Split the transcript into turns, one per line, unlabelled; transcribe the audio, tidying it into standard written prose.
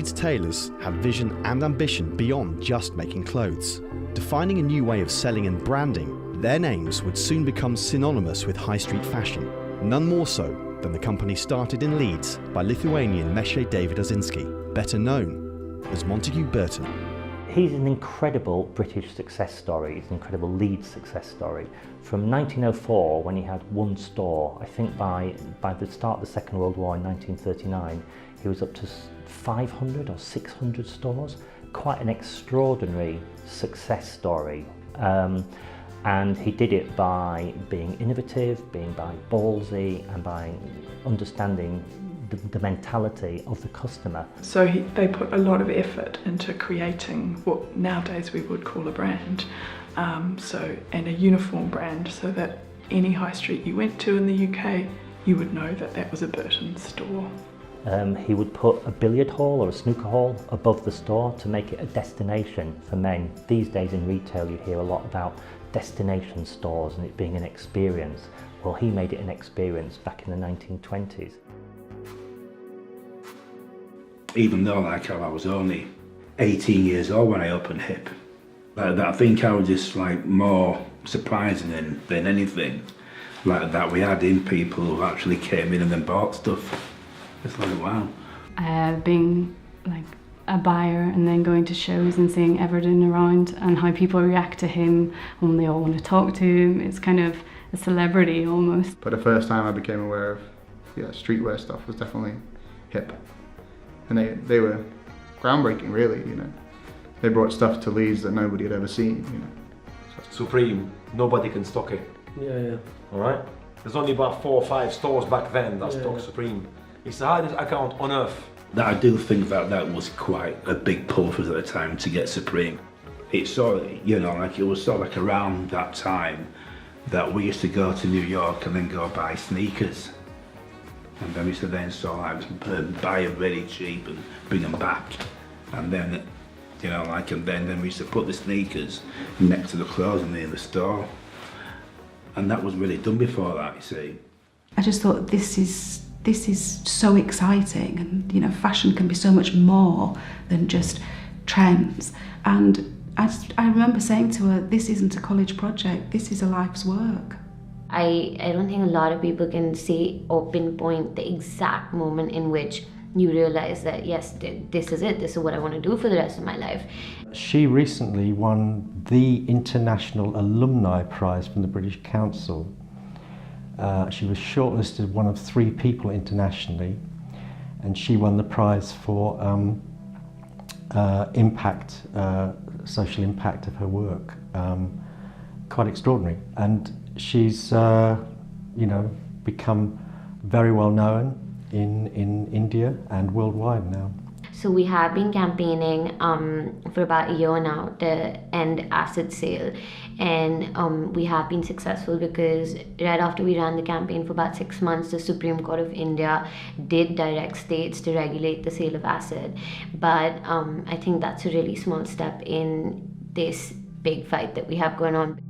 Leeds tailors have vision and ambition beyond just making clothes. Defining a new way of selling and branding, their names would soon become synonymous with high street fashion, none more so than the company started in Leeds by Lithuanian Meshe David Osinski, better known as Montague Burton.
He's an incredible British success story. He's an incredible Leeds success story. From 1904, when he had one store, I think by the start of the Second World War in 1939, he was up to 500 or 600 stores. Quite an extraordinary success story. And he did it by being innovative, by ballsy, and by understanding the mentality of the customer.
So they put a lot of effort into creating what nowadays we would call a brand, and a uniform brand, so that any high street you went to in the UK, you would know that that was a Burton store.
He would put a billiard hall or a snooker hall above the store to make it a destination for men. These days in retail you hear a lot about destination stores and it being an experience. Well, he made it an experience back in the 1920s.
Even though I was only 18 years old when I opened HIP, I think I was just more surprising than anything that we had in people who actually came in and then bought stuff. It's like, wow.
Being a buyer and then going to shows and seeing everything around and how people react to him when they all want to talk to him, it's kind of a celebrity almost.
But the first time I became aware of streetwear stuff was definitely HIP. And they were groundbreaking, really, They brought stuff to Leeds that nobody had ever seen,
Supreme, nobody can stock it.
Yeah.
All right? There's only about 4 or 5 stores back then that stock Supreme. It's the hardest account on earth.
I do think that was quite a big pull for us at the time to get Supreme. It's sort of, it was sort of around that time that we used to go to New York and then go buy sneakers. And then we used to then buy them really cheap and bring them back. And then, and then we used to put the sneakers next to the clothes in the store. And that was really done before that, you see.
I just thought this is so exciting, and fashion can be so much more than just trends. And I remember saying to her, this isn't a college project, this is a life's work.
I don't think a lot of people can say or pinpoint the exact moment in which you realize that, yes, this is it, this is what I want to do for the rest of my life.
She recently won the International Alumni Prize from the British Council. She was shortlisted one of 3 people internationally, and she won the prize for social impact of her work. Quite extraordinary. And she's, become very well known in India and worldwide now.
So we have been campaigning for about a year now to end acid sale, and we have been successful because right after we ran the campaign for about 6 months, the Supreme Court of India did direct states to regulate the sale of acid. But I think that's a really small step in this big fight that we have going on.